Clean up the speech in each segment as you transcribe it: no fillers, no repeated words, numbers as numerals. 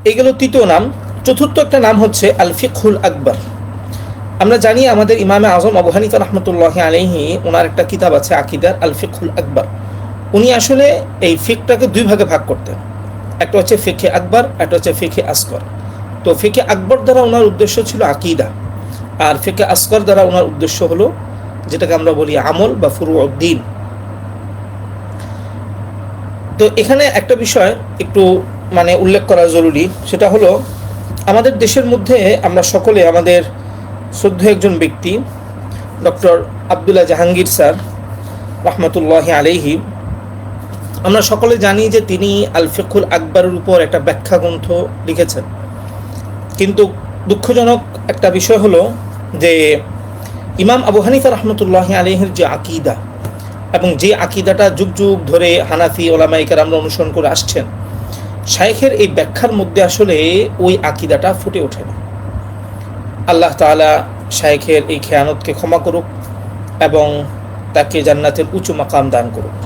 এগুলো তৃতীয় নাম। চতুর্থ একটা নাম হচ্ছে আল ফিকহুল আকবর। আমরা জানি আমাদের ইমামে আজম আবু হানিফা রহমতুল্লাহ আলাইহি ওনার একটা কিতাব আছে আকিদার, আল ফিকহুল আকবর। উনি আসলে এই ফিকটাকে দুই ভাগে ভাগ করতেন, একটা হচ্ছে ফিকে আকবর, একটা হচ্ছে ফিকে আসগর। তো ফিকে আকবর দ্বারা ওনার উদ্দেশ্য ছিল আকিদা, আর ফিকে আসগর দ্বারা ওনার উদ্দেশ্য হলো যেটাকে আমরা বলি আমল বা ফুরুউদ্দিন। তো এখানে একটা বিষয় একটু উল্লেখ করা জরুরি, সেটা হলো আমাদের দেশের মধ্যে আমরা সকলে আমাদের শ্রদ্ধেয় একজন ব্যক্তি ডক্টর আবদুল্লাহ জাহাঙ্গীর স্যার রহমতুল্লাহ আলাইহি, আমরা সকলে জানি যে তিনি আল ফিকহুল আকবরের উপর একটা ব্যাখ্যা গ্রন্থ লিখেছেন। কিন্তু দুঃখজনক একটা বিষয় হলো যে ইমাম আবু হানিফা রহমতুল্লাহ আলাইহির যে আকিদা, এবং যে আকিদাটা যুগ যুগ ধরে হানাফি ওলামায়ে কেরামরা অনুসরণ করে আসছেন, শাইখের এই ব্যাখ্যার মধ্যে আসলে ওই আকিদাটা ফুটে ওঠেনি। আল্লাহ তাআলা শাইখের এই খেয়ানতকে ক্ষমা করুক এবং তাকে জান্নাতের উঁচু মাকাম দান করুক।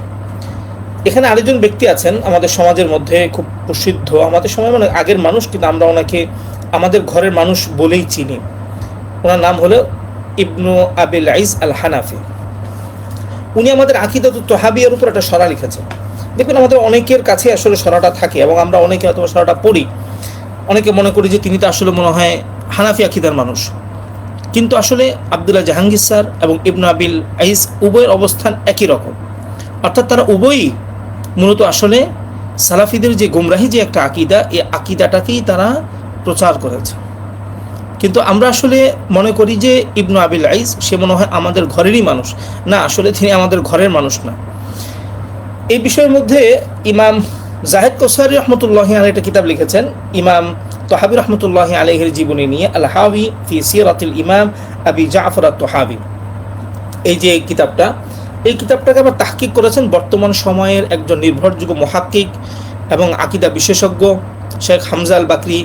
এখানে আরেকজন ব্যক্তি আছেন আমাদের সমাজের মধ্যে খুব প্রসিদ্ধ, আমাদের সময় আগের মানুষ, কিন্তু আমরা ওনাকে আমাদের ঘরের মানুষ বলেই চিনি। ওনার নাম হলো ইবনু আবিল আইজ আল হানাফি। উনি আমাদের আকিদাতুত তহাবিয়ার উপর একটা সরা লিখেছেন। দেখুন, আমাদের অনেকের কাছে আসলে সরাটা থাকে এবং আমরা অনেকে হয়তো সরাটা পড়ি, অনেকে মনে করি যে তিনি তো আসলে মনে হয় হানাফি আকিদার মানুষ। কিন্তু আসলে আবদুল্লাহ জাহাঙ্গীর স্যার এবং ইবনু আবিল আইজ উভয়ের অবস্থান একই রকম, অর্থাৎ তারা উভয়ই মূলত আসলে সালাফিদের যে গুমরাহি যে একটা আকিদা, এই আকিদাটাকেই তারা প্রচার করেছে। কিন্তু আমরা আসলে মনে করি যে ইবনু আবিল আইজ সে মনে হয় আমাদের ঘরেরই মানুষ। না, আসলে তিনি আমাদের ঘরের মানুষ না। এই বিষয়ের মধ্যে ইমাম জাহেদ কোসারি রহমতুল্লাহ আলাইহি একটা কিতাব লিখেছেন ইমাম তহাবি রহমতুল্লাহ আলাইহির জীবনী নিয়ে, আল হাওয়ি ফি সিরাতিল ইমাম আবি জাফর আত-তহাবি। এই যে কিতাবটা, এই কিতাবটাকে আবার তাহকিক করেছেন বর্তমান সময়ের একজন নির্ভরযোগ্য মুহাক্কিক এবং আকিদা বিশেষজ্ঞ শেখ হামজা আল বাকরি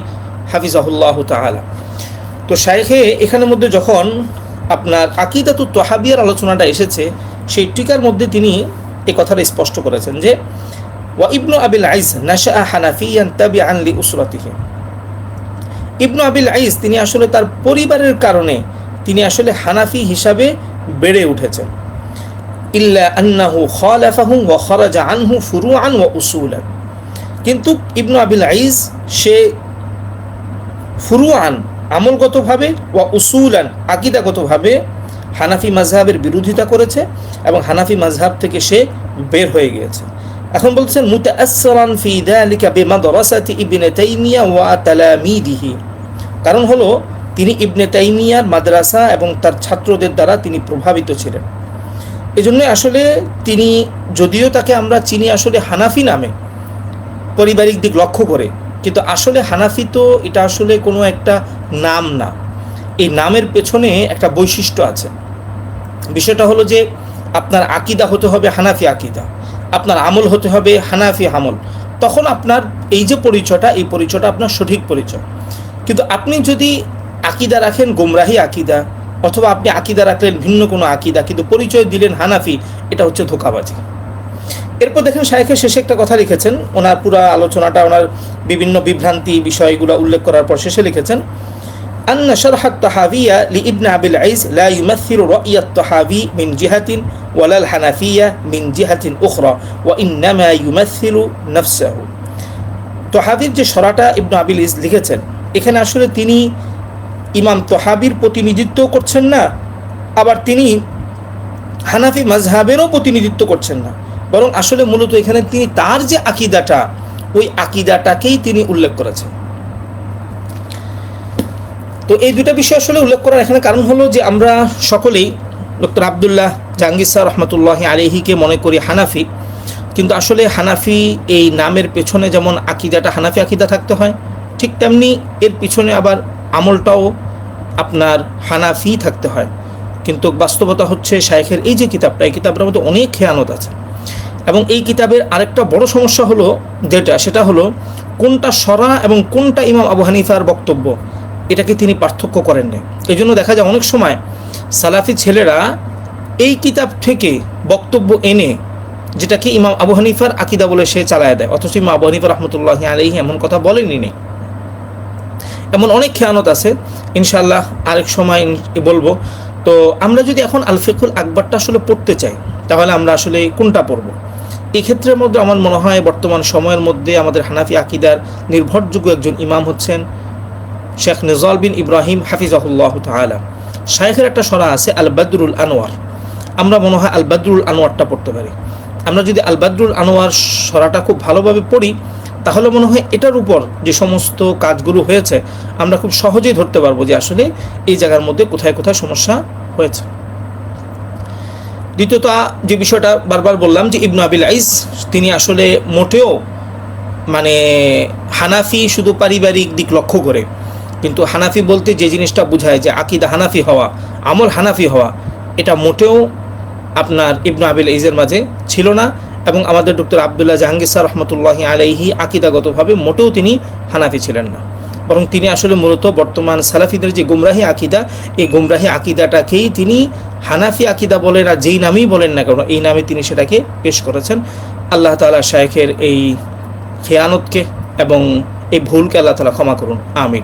হাফিজাহুল্লাহ তাআলা। তো শাইখে এখানের মধ্যে যখন আপনার আকিদাতুত তহাবিয়ার আলোচনাটা এসেছে, সেই টিকার মধ্যে তিনি এই কথাটা স্পষ্ট করেছেন যে ওয়া ইবনু আবিল আইজ নাশা হানাফিয়ান তাবিআন লি উসরাতিহি। ইবনু আবিল আইজ তিনি আসলে তার পরিবারের কারণে তিনি আসলে হানাফি হিসাবে বেড়ে উঠেছেন। ইল্লা আন্নাহু খালাফাহুম ওয়া খারাজা আনহু ফুরুআন ওয়া উসুলান। কিন্তু ইবনু আবিল আইজ সে ফুরুআন আমলগতভাবে ওয়া উসুলান আকিদাগতভাবে হানাফি মাযহাবের বিরোধিতা করেছে এবং হানাফি মাযহাব থেকে সে বের হয়ে গিয়েছে। এখন বলছেন মুতাআসসিরান ফি যালিকা বিমাদরাসাতি ইবনে তাইমিয়া ওয়া তালামিদিহি। কারণ হলো তিনি ইবনে তাইমিয়ার মাদ্রাসা এবং তার ছাত্রদের দ্বারা তিনি প্রভাবিত ছিলেন। এজন্য আসলে তিনি, যদিও তাকে আমরা চিনি আসলে হানাফি নামে পারিবারিক দিক লক্ষ্য করে, কিন্তু আসলে হানাফি তো এটা আসলে কোনো একটা নাম না, এই নামের পেছনে একটা বৈশিষ্ট্য আছে। বিষয়টা হলো যে আপনার আকিদা হতে হবে হানাফি আকিদা, আপনার আমল হতে হবে হানাফি আমল, তখন আপনার এই যে পরিচয়টা, এই পরিচয়টা আপনার সঠিক পরিচয়। কিন্তু আপনি যদি আকিদা রাখেন গুমরাহি আকিদা, অথবা আপনি আকিদা রাখলেন ভিন্ন কোনো আকিদা কিন্তু পরিচয় দিলেন হানাফি, এটা হচ্ছে ধোঁকাবাজি। এরপর দেখেন শাইখের শেষে একটা কথা লিখেছেন, ওনার পুরা আলোচনাটা ওনার বিভিন্ন বিভ্রান্তি বিষয়গুলো উল্লেখ করার পর শেষে লিখেছেন আন্না শারহ আত-তাহাবিয়া লি ইবনে আবিল আইজ লা ইউমাথিলু রা'ই আত-তাহাবি মিন জিহাতিন ওয়ালা আল-হানাফিয়া মিন জিহাতিন উখরা ওয়া ইন্নামা ইউমাথিলু নাফসাহু। তাহাবির যে শরাটা ইবনে আবিল আইজ লিখেছেন, এখানে আসলে তিনি ইমাম তহাবির প্রতিনিধিত্ব করছেন না, আবার তিনি হানাফি মাযহাবেরও প্রতিনিধিত্ব করছেন না, বরং আসলে মূলত এখানে তিনি তার যে আকিদাটা, ওই আকিদাটাকেই তিনি উল্লেখ করেছেন। তো এই দুটা বিষয় আসলে উল্লেখ করার এখানে কারণ হলো যে আমরা সকলেই ডক্টর আবদুল্লাহ জাহাঙ্গীর স্যার রহমতুল্লাহ আলাইহিকে মনে করি হানাফি, কিন্তু আসলে হানাফি এই নামের পেছনে যেমন আকিদাটা হানাফি আকিদা থাকতে হয়, ঠিক তেমনি এর পিছনে আবার আমলটাও আপনার হানাফি থাকতে হয়। কিন্তু বাস্তবতা হচ্ছে শাইখের এই যে কিতাবটা, এই কিতাবটার মধ্যে অনেক খেয়ানত আছে। এবং এই কিতাবের আরেকটা বড় সমস্যা হলো সেটা হলো কোনটা শরা এবং কোনটা ইমাম আবু হানিফার বক্তব্য, এটাকে তিনি পার্থক্য করেন না। এই জন্য দেখা যায় অনেক সময় সালাফি ছেলেরা এই কিতাব থেকে বক্তব্য এনে যেটাকে ইমাম আবু হানিফার আকিদা বলে সে চালায় দেয়, অথচ ইমাম আবু হানিফা রহমতুল্লাহ আলাইহি এমন কথা বলেনি নেই। এমন অনেক খেয়ানত আছে, ইনশাআল্লাহ আরেক সময় বলবো। তো আমরা যদি এখন আল ফিকহুল আকবরটা আসলে পড়তে চাই, তাহলে আমরা আসলে কোনটা পড়ব? এই ক্ষেত্রের মধ্যে আমার মনে হয় বর্তমান সময়ের মধ্যে আমাদের হানাফি আকিদার নির্ভরযোগ্য একজন ইমাম হচ্ছেন শেখ নিজাল বিন ইব্রাহিম হাফিজাহুল্লাহ তাআলা। শাইখের একটা সরা আছে আল বাদরুল আনোয়ার, আমরা মনে হয় আল বাদরুল আনোয়ারটা পড়তে পারি। আমরা যদি আল বাদরুল আনোয়ার সরাটা খুব ভালোভাবে পড়ি, তাহলে মনে হয় এটার উপর যে সমস্ত কাজগুলো হয়েছে আমরা খুব সহজেই ধরতে পারবো যে আসলে এই জায়গার মধ্যে কোথায় কোথায় সমস্যা হয়েছে। দ্বিতীয়ত যে বিষয়টা বারবার বললাম যে ইবনু আবিল আইস তিনি আসলে মোটেও মানে হানাফি শুধু পারিবারিক দিক লক্ষ্য করে, কিন্তু হানাফি বলতে যে জিনিসটা বোঝায় যে আকিদা হানাফি হওয়া, আমল হানাফি হওয়া, এটা মোটেও আপনার ইবনু আবিল আইজের মাঝে ছিল না। এবং আমাদের ডক্টর আবদুল্লাহ জাহাঙ্গীর স্যার রহমতুল্লাহি আলাইহি আকিদাগতভাবে মোটেও তিনি হানাফি ছিলেন না, বরং তিনি আসলে মূলত বর্তমান সালাফিদের যে গুমরাহি আকিদা, এই গুমরাহি আকিদাটাকেই তিনি হানাফি আকিদা বলেন, আর যেই নামেই বলেন না কেন এই নামে তিনি সেটাকে পেশ করেছেন। আল্লাহ তাআলা শাইখের এই খেয়ানতকে এবং এই ভুলকে আল্লাহ তাআলা ক্ষমা করুন, আমিন।